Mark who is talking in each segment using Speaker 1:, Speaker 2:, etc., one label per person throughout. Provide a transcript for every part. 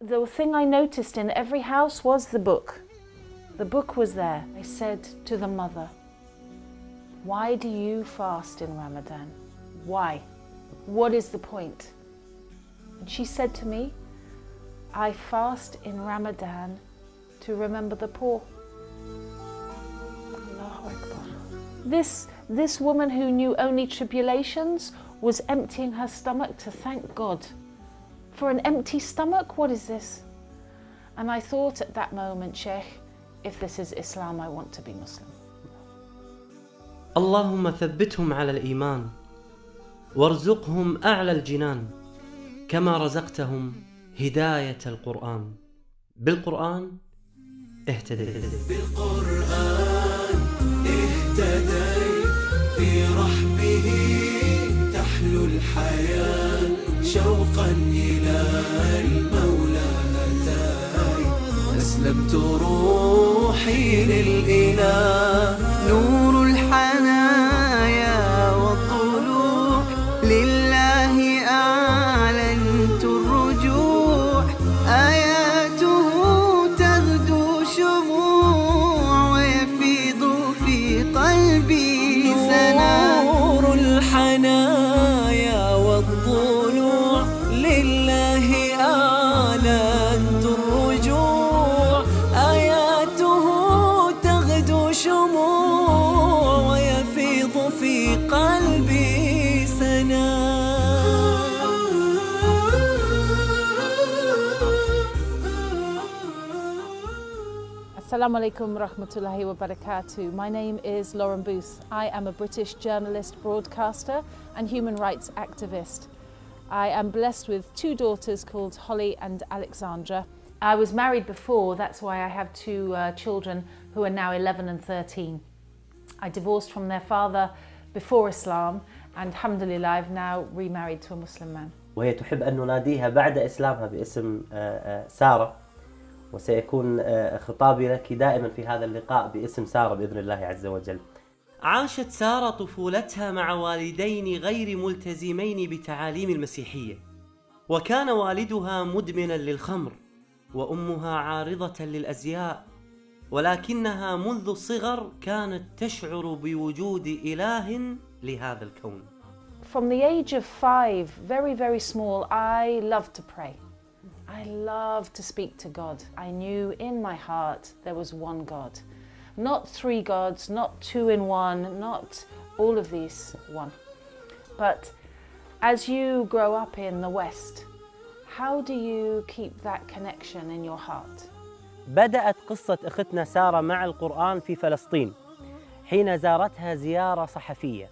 Speaker 1: The thing I noticed in every house was the book. The book was there. I said to the mother, "Why do you fast in Ramadan? Why? What is the point?" And she said to me, "I fast in Ramadan to remember the poor." Allahu Akbar. This woman who knew only tribulations was emptying her stomach to thank God. For an empty stomach, what is this? And I thought at that moment, Sheikh, if this is Islam, I want to be Muslim.
Speaker 2: اللهم ثبتهم على الإيمان وارزقهم أعلى الجنان كما رزقتهم هداية القرآن. بالقرآن اهتديت. بالقرآن اهتديت في رحبه تحلو الحياة شوقا إلى المولى أتاي أسلمت روحي للإله نور الحنايا والطلوع لله أعلنت الرجوع آياته تغدو شموع ويفيض في قلبي سنا نور الحنايا والطلوع لله أعلنت الرجوع آياته تغدو شموع ويفيض في قلبي سنا.
Speaker 1: Assalamu alaikum rahmatullahi wa barakatuh. My name is Lauren. I am a British journalist, broadcaster and human rights activist. I am blessed with two daughters called Holly and Alexandra. I was married before, that's why I have two children who are now 11 and 13. I divorced from their father before Islam and alhamdulillah I've now remarried to a Muslim man.
Speaker 3: وهي تحب أن نناديها بعد إسلامها باسم سارة، وسيكون خطابي لك دائما في هذا اللقاء باسم سارة بإذن الله عز وجل.
Speaker 2: عاشت سارة طفولتها مع والدين غير ملتزمين بتعاليم المسيحية، وكان والدها مدمنا للخمر وأمها عارضة للأزياء، ولكنها منذ الصغر كانت تشعر بوجود إله لهذا الكون.
Speaker 1: From the age of 5, very small, I loved to pray. I loved to speak to God. I knew in my heart there was one God. Not 3 gods, not 2 in 1, not all of these one. But as you grow up in the West, how do you keep that connection in your heart?
Speaker 3: بدأت قصة أختنا سارة مع القرآن في فلسطين حين زارتها زيارة صحفية،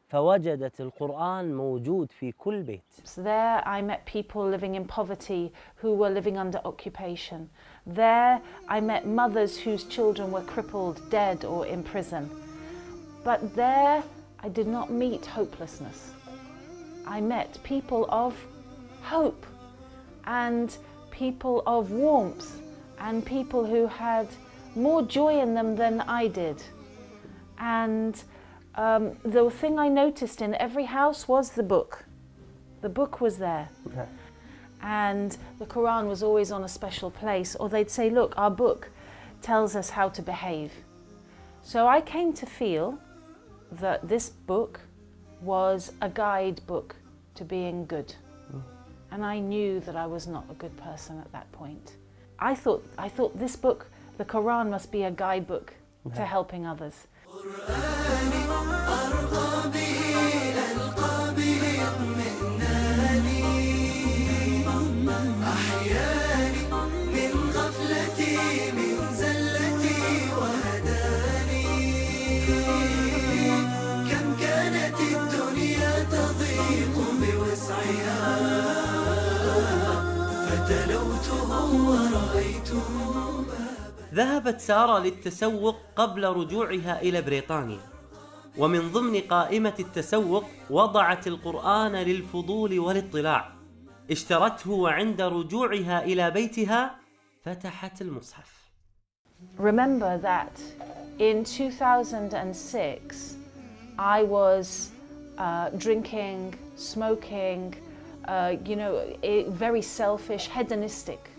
Speaker 3: فوجدت القرآن موجود في كل بيت.
Speaker 1: So there I met people living in poverty who were living under occupation. There I met mothers whose children were crippled, dead or in prison. But there I did not meet hopelessness. I met people of hope and people of warmth and people who had more joy in them than I did. And the thing I noticed in every house was the book. The book was there. Okay. And the Quran was always on a special place, or they'd say, look, our book tells us how to behave. So I came to feel that this book was a guidebook to being good. And I knew that I was not a good person at that point. I thought this book, the Quran, must be a guidebook to helping others.
Speaker 2: ذهبت سارة للتسوق قبل رجوعها إلى بريطانيا، ومن ضمن قائمة التسوق وضعت القرآن للفضول والاطلاع. اشترته وعند رجوعها إلى بيتها فتحت المصحف.
Speaker 1: Remember that in 2006 I was drinking, smoking, very selfish, hedonistic.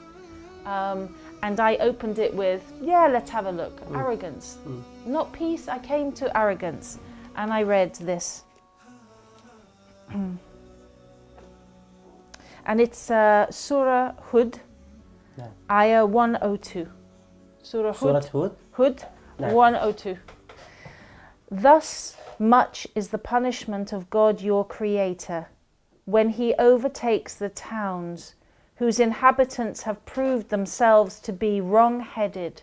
Speaker 1: And I opened it with, yeah, let's have a look. Arrogance. Not peace, I came to arrogance. And I read this. And it's Surah Hud, Ayah 102. Surah Hud, Hud 102. Thus much is the punishment of God your Creator, when He overtakes the towns whose inhabitants have proved themselves to be wrong-headed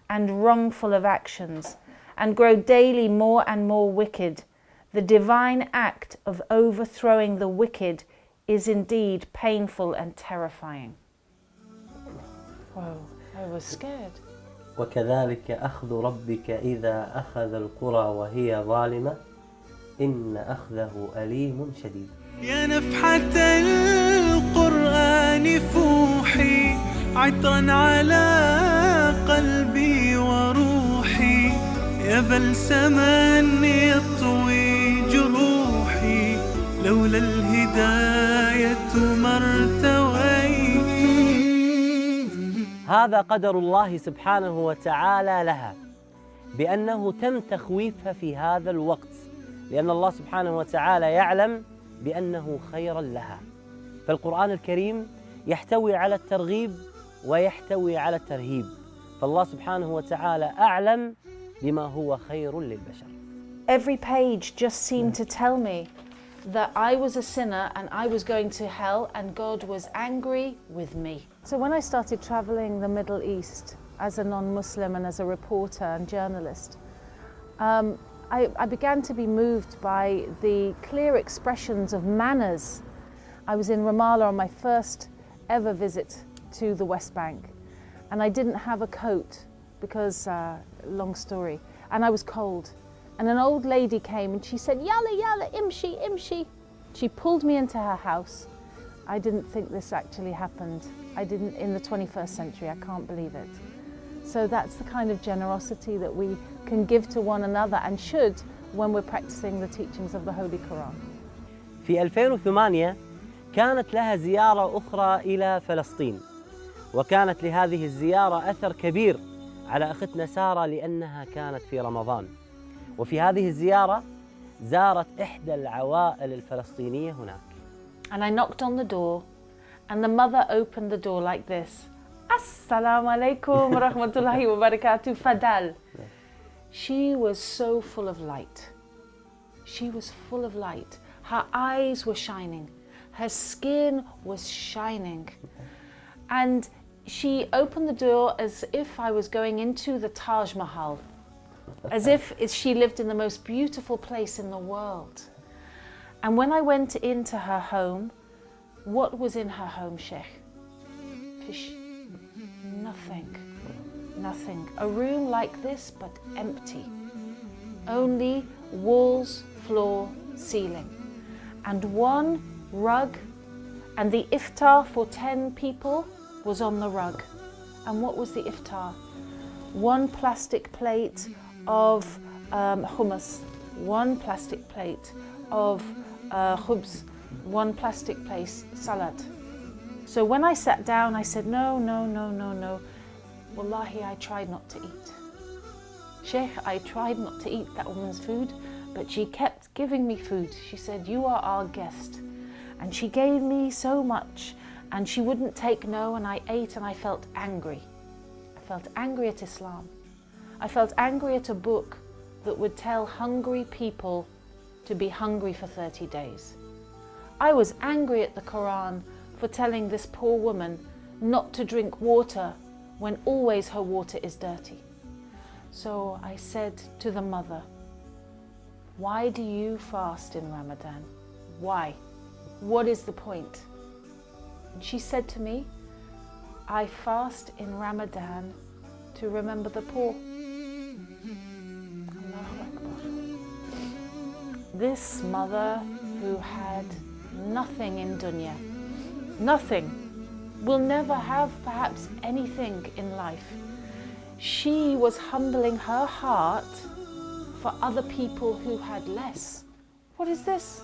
Speaker 1: and wrongful of actions, and grow daily more and more wicked. The divine act of overthrowing the wicked is indeed painful and terrifying. Whoa, I was scared.
Speaker 3: وكذلك أخذ ربك إذا أخذ القرى وهي ظالمة إن أخذه أليم شديد.
Speaker 4: يا نفحة القرآن فوحي عطرا على قلبي وروحي، يا بلسما يطوي جروحي لولا الهداية ما ارتويت.
Speaker 3: هذا قدر الله سبحانه وتعالى لها، بأنه تم تخويفها في هذا الوقت، لأن الله سبحانه وتعالى يعلم بأنه خيرا لها. فالقرآن الكريم يحتوي على الترغيب ويحتوي على الترهيب، فالله سبحانه وتعالى أعلم بما هو خير للبشر.
Speaker 1: Every page just seemed to tell me that I was a sinner and I was going to hell and God was angry with me. So when I started traveling the Middle East as a non-Muslim and as a reporter and journalist, I began to be moved by the clear expressions of manners. I was in Ramallah on my first ever visit to the West Bank, and I didn't have a coat because, long story, and I was cold. And an old lady came and she said, "Yalla, yalla, imshi, imshi." She pulled me into her house. I didn't think this actually happened. I didn't in the 21st century, I can't believe it. So that's the kind of generosity that we can give to one another and should when we're practicing the teachings of the Holy Quran.
Speaker 3: في 2008 كانت لها زيارة أخرى إلى فلسطين، وكانت لهذه الزيارة أثر كبير على أختنا سارة لأنها كانت في رمضان. وفي هذه الزيارة زارت إحدى العوائل الفلسطينية هناك.
Speaker 1: And I knocked on the door and the mother opened the door like this. Assalamu alaikum wa rahmatullahi wa barakatuh, Fadal. She was so full of light. She was full of light. Her eyes were shining. Her skin was shining. And she opened the door as if I was going into the Taj Mahal. As if she lived in the most beautiful place in the world. And when I went into her home, what was in her home, Sheikh? Fish. Nothing. Nothing. A room like this, but empty. Only walls, floor, ceiling. And one rug, and the iftar for 10 people was on the rug. And what was the iftar? One plastic plate of hummus, one plastic plate of khubz, one plastic plate salad. So when I sat down, I said, no, no, no, no, no. Wallahi, I tried not to eat. Sheikh, I tried not to eat that woman's food, but she kept giving me food. She said, you are our guest. And she gave me so much, and she wouldn't take no, and I ate and I felt angry. I felt angry at Islam. I felt angry at a book that would tell hungry people to be hungry for 30 days. I was angry at the Quran for telling this poor woman not to drink water when always her water is dirty. So I said to the mother, why do you fast in Ramadan? Why? What is the point? And she said to me, I fast in Ramadan to remember the poor. Allahu Akbar. This mother who had nothing in dunya, nothing, will never have perhaps anything in life. She was humbling her heart for other people who had less. What is this?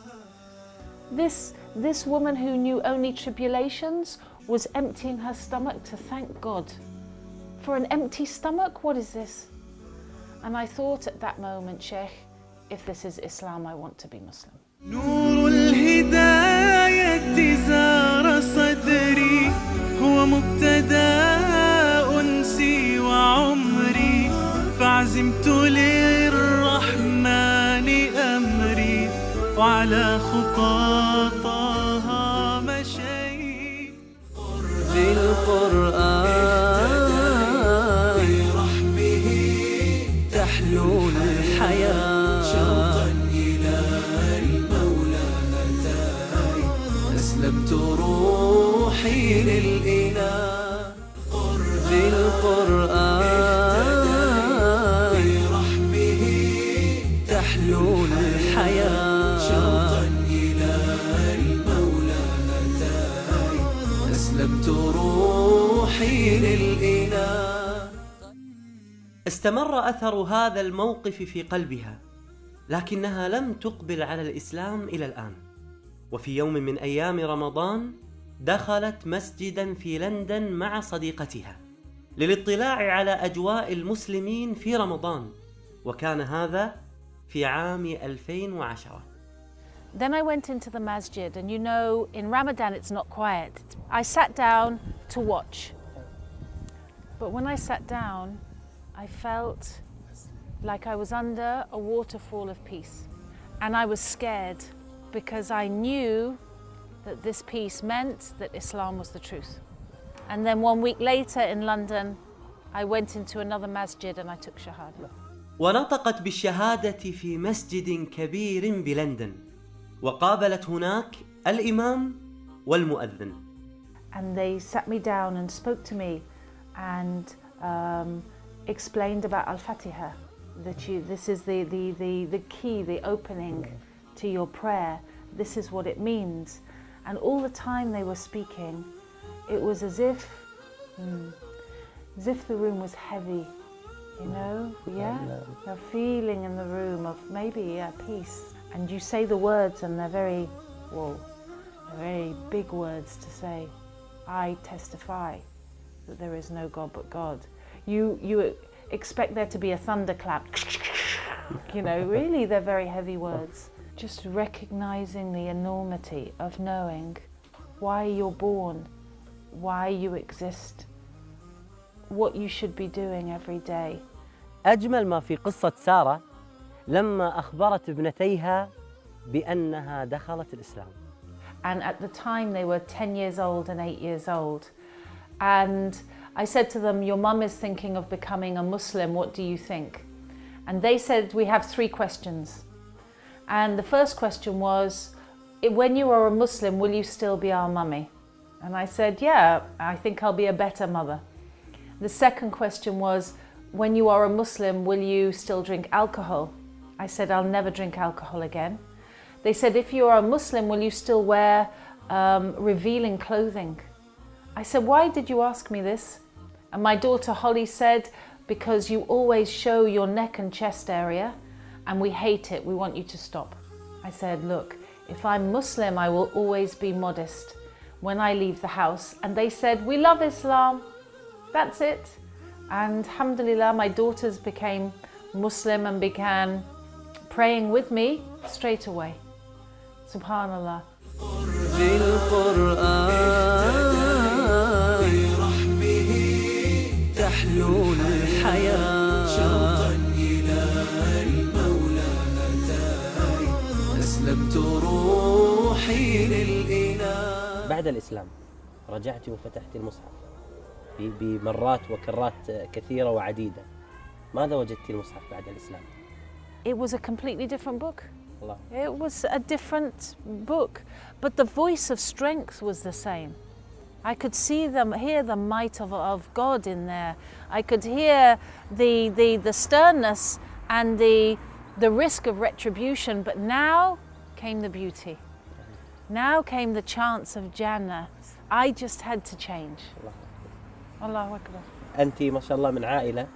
Speaker 1: This woman who knew only tribulations was emptying her stomach to thank God. For an empty stomach, what is this? And I thought at that moment, Sheikh, if this is Islam, I want to be Muslim.
Speaker 4: نور الهداية زار صدري هو مبتدأ أنسي وعمري فعزمت للرحمن أمري وعلى خطاطها مشيت
Speaker 5: بالقرآن برحمه تحلو الحياة شوقا إلى المولى هداي أسلمت روحي للإله بالقرآن برحمه تحلو الحياة شوقا إلى المولى هداي أسلمت روحي للإله.
Speaker 2: استمر أثر هذا الموقف في قلبها، لكنها لم تقبل على الإسلام إلى الآن. وفي يوم من أيام رمضان دخلت مسجدا في لندن مع صديقتها للاطلاع على أجواء المسلمين في رمضان، وكان هذا في عام 2010.
Speaker 1: Then I went into the masjid, and you know, in Ramadan it's not quiet. I sat down to watch. But when I sat down, I felt like I was under a waterfall of peace. And I was scared because I knew that this peace meant that Islam was the truth. And then 1 week later in London, I went into another masjid and I took shahada.
Speaker 2: ونطقت بالشهادة في مسجد كبير بلندن، وقابلت هناك الإمام والمؤذن.
Speaker 1: And they sat me down and spoke to me and explained about Al-Fatiha, that this is the key, the opening to your prayer. This is what it means. And all the time they were speaking, it was as if the room was heavy, you know, yeah? A feeling in the room of maybe peace. And you say the words and they're very, whoa, they're very big words to say. I testify that there is no God but God. You expect there to be a thunderclap, you know, really they're very heavy words. Just recognizing the enormity of knowing why you're born, why you exist, what you should be doing every day.
Speaker 3: أجمل ما في قصة سارة لما أخبرت ابنتيها بأنها دخلت الإسلام.
Speaker 1: And at the time they were 10 years old and 8 years old. And I said to them, your mum is thinking of becoming a Muslim, what do you think? And they said, we have 3 questions. And the first question was, when you are a Muslim, will you still be our mummy? And I said, yeah, I think I'll be a better mother. The second question was, when you are a Muslim, will you still drink alcohol? I said, I'll never drink alcohol again. They said, if you are a Muslim, will you still wear revealing clothing? I said, why did you ask me this? And my daughter Holly said, because you always show your neck and chest area and we hate it, we want you to stop. I said, look, if I'm Muslim, I will always be modest when I leave the house. And they said, we love Islam, that's it. And alhamdulillah, my daughters became Muslim and began praying with me straight away. Subhanallah.
Speaker 5: تحلو الحياة شوقا إلى المولى هداي أسلمت روحي للإله.
Speaker 3: بعد الإسلام رجعت وفتحت المصحف بمرات وكرات كثيرة وعديدة. ماذا وجدت المصحف بعد الإسلام؟
Speaker 1: It was a completely different book.
Speaker 3: Allah.
Speaker 1: It was a different book, but the voice of strength was the same. I could see them, hear the might of God in there. I could hear the sternness and the risk of retribution, but now came the beauty. Now came the chance of Jannah. I just had to change. Allahu Akbar.
Speaker 3: أنت ما شاء الله من عائلة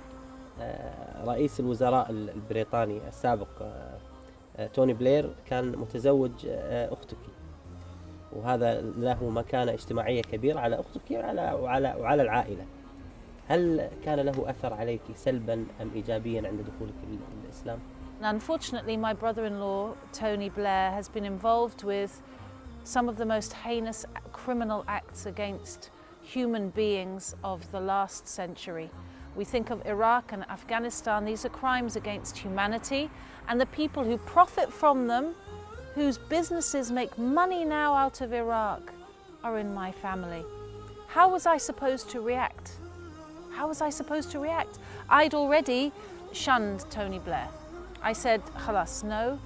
Speaker 3: رئيس الوزراء البريطاني السابق توني بلير كان متزوج أختك. وهذا له مكانة اجتماعية كبيرة على أختك وعلى العائلة. هل كان له أثر عليك سلبا أم إيجابيا عند دخولك الإسلام؟
Speaker 1: Unfortunately, my brother-in-law, Tony Blair, has been involved with some of the most heinous criminal acts against human beings of the last century. We think of Iraq and Afghanistan. These are crimes against humanity, and the people who profit from them, whose businesses make money now out of Iraq, are in my family. How was I supposed to react? How was I supposed to react? I'd already shunned Tony Blair. I said, khalas, no,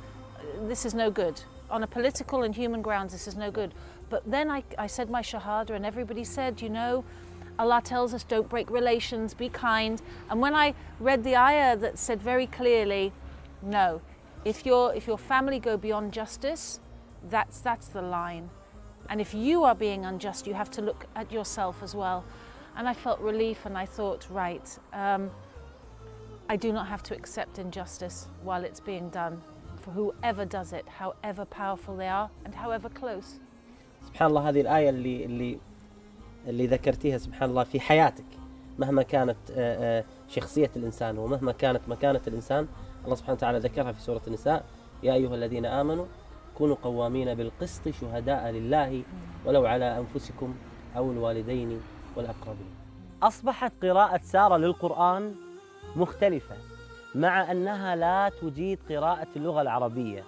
Speaker 1: this is no good. On a political and human grounds, this is no good. But then I said my shahada, and everybody said, you know, Allah tells us don't break relations, be kind. And when I read the ayah that said very clearly, no, if your family go beyond justice, that's the line. And if you are being unjust, you have to look at yourself as well. And I felt relief, and I thought, right, I do not have to accept injustice while it's being done for whoever does it, however powerful they are and however close.
Speaker 3: سبحان الله، هذه الآية اللي ذكرتيها سبحان الله في حياتك، مهما كانت شخصية الإنسان ومهما كانت مكانة الإنسان، الله سبحانه وتعالى ذكرها في سورة النساء: يا أيها الذين آمنوا كونوا قوامين بالقسط شهداء لله ولو على أنفسكم أو الوالدين والأقربين. أصبحت قراءة سارة للقرآن مختلفة، مع أنها لا تجيد قراءة اللغة العربية،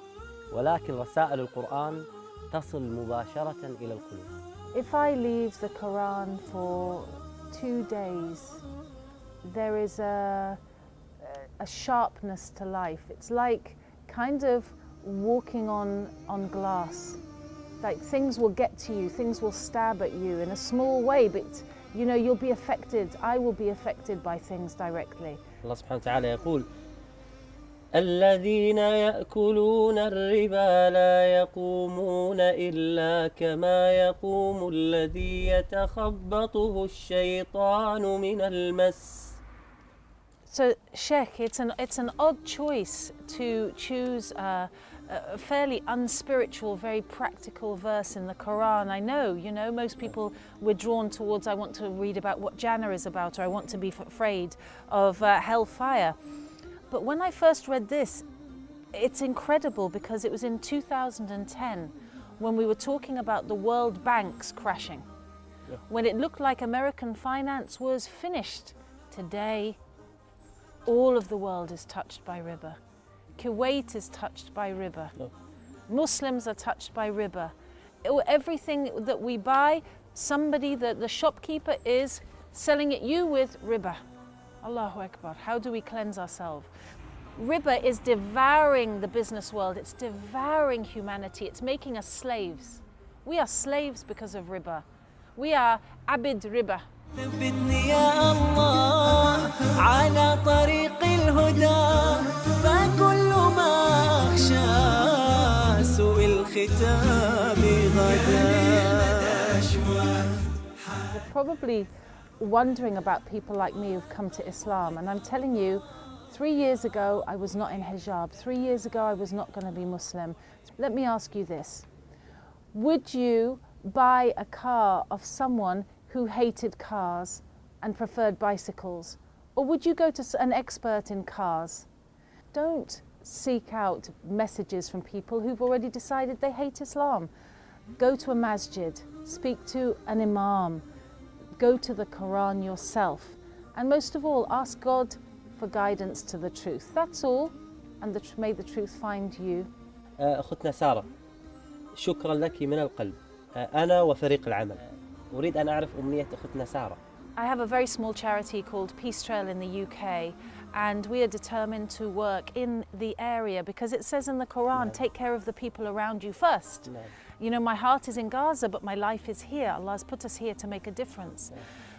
Speaker 3: ولكن رسائل القرآن تصل مباشرة إلى القلوب.
Speaker 1: If I leave the Quran for 2 days, there is a sharpness to life. It's like kind of walking on glass. Like things will get to you, things will stab at you in a small way, but you know, you'll be affected. I will be affected by things directly.
Speaker 3: الله سبحانه وتعالى يقول: الذين يأكلون الربا لا يقومون إلا كما يقوم الذي يتخبطه الشيطان من المس.
Speaker 1: So, Sheikh, it's an odd choice to choose a fairly unspiritual, very practical verse in the Quran. I know, you know, most people we're drawn towards, I want to read about what Jannah is about, or I want to be afraid of hellfire. But when I first read this, it's incredible because it was in 2010 when we were talking about the world banks crashing, when it looked like American finance was finished. Today, all of the world is touched by riba. Kuwait is touched by riba. Muslims are touched by riba. Everything that we buy, somebody, the shopkeeper is selling it you with riba. Allahu Akbar. How do we cleanse ourselves? Riba is devouring the business world. It's devouring humanity. It's making us slaves. We are slaves because of riba. We are abid riba.
Speaker 5: ثبتني يا الله على طريق الهدى فكل ما أخشى سوء الختام غدا.
Speaker 1: Probably wondering about people like me who've come to Islam, and I'm telling you, 3 years ago I was not in hijab. 3 years ago I was not going to be Muslim. Let me ask you this: would you buy a car of someone who hated cars and preferred bicycles? Or would you go to an expert in cars? Don't seek out messages from people who've already decided they hate Islam. Go to a masjid, speak to an imam, go to the Quran yourself, and most of all, ask God for guidance to the truth. That's all, and may the truth find you.
Speaker 3: أختنا سارة، شكرا لك من القلب. أنا وفريق العمل أريد أن أعرف أمنية أختنا سارة.
Speaker 1: I have a very small charity called Peace Trail in the UK, and we are determined to work in the area because it says in the Quran, take care of the people around you first. You know, my heart is in Gaza, but my life is here. Allah has put us here to make a difference.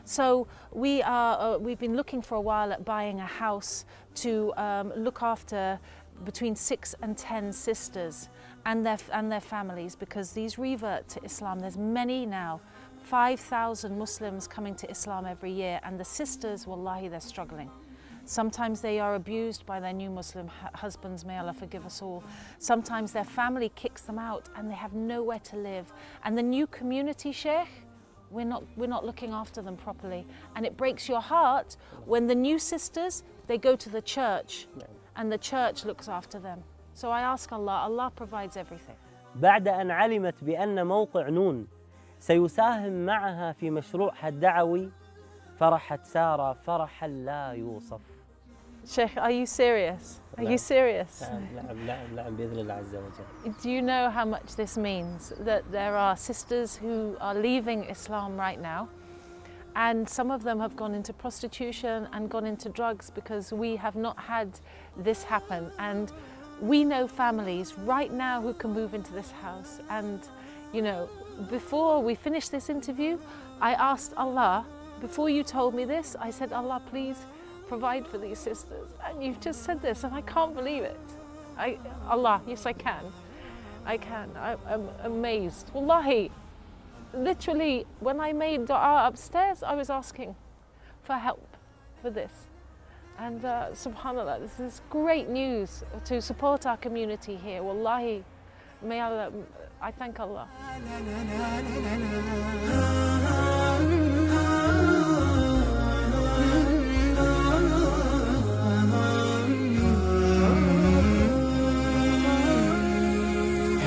Speaker 1: So we've been looking for a while at buying a house to look after between 6 and 10 sisters and their families, because these revert to Islam. There's many now. 5,000 Muslims coming to Islam every year, and the sisters, wallahi, they're struggling. Sometimes they are abused by their new Muslim husbands, may Allah forgive us all. Sometimes their family kicks them out and they have nowhere to live. And the new community, Sheikh, we're not looking after them properly. And it breaks your heart when the new sisters, they go to the church and the church looks after them. So I ask Allah, Allah provides everything.
Speaker 3: بعد أن علمت بأن موقع نون سيساهم معها في مشروعها الدعوي فرحت سارة فرحا لا يوصف.
Speaker 1: Sheikh, are you serious? Are you serious?
Speaker 3: نعم بإذن الله عز وجل.
Speaker 1: Do you know how much this means? That there are sisters who are leaving Islam right now, and some of them have gone into prostitution and gone into drugs because we have not had this happen. And we know families right now who can move into this house. And, you know, before we finished this interview, I asked Allah, before you told me this, I said, Allah, please provide for these sisters. And you've just said this, and I can't believe it. Allah, yes, I can. I'm amazed. Wallahi, literally, when I made dua upstairs, I was asking for help for this. And subhanAllah, this is great news to support our community here. Wallahi, may Allah, I thank Allah.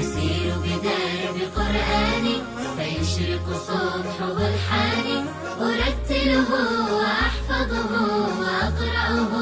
Speaker 6: أسير بدرب قرآني فيشرق صبح برحاني أرتله وأحفظه وأقرأه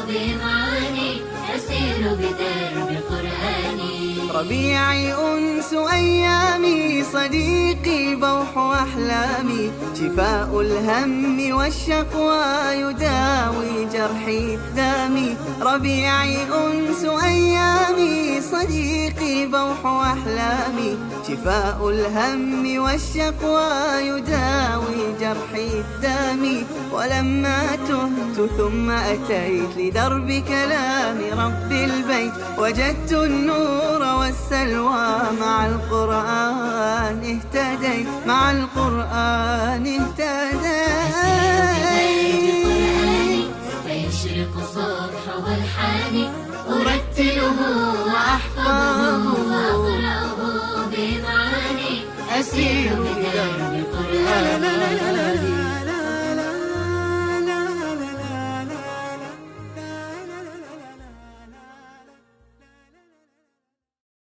Speaker 6: بمعاني أسير بدرب قرآني
Speaker 5: ربيعي أنس أيامي صديقي بوح أحلامي شفاء الهم والشقوى يداوي جرحي الدامي ربيعي أنس أيامي صديقي بوح أحلامي شفاء الهم والشقوى يداوي جرحي الدامي ولما تهت ثم أتيت لدرب كلام رب البيت وجدت النور والسلوى مع القرآن اهتديت مع القرآن اهتديت
Speaker 6: فيشرق صبح والحاني أرتله وأحفظه وأقرأه بمعاني أسير بدرب قرآني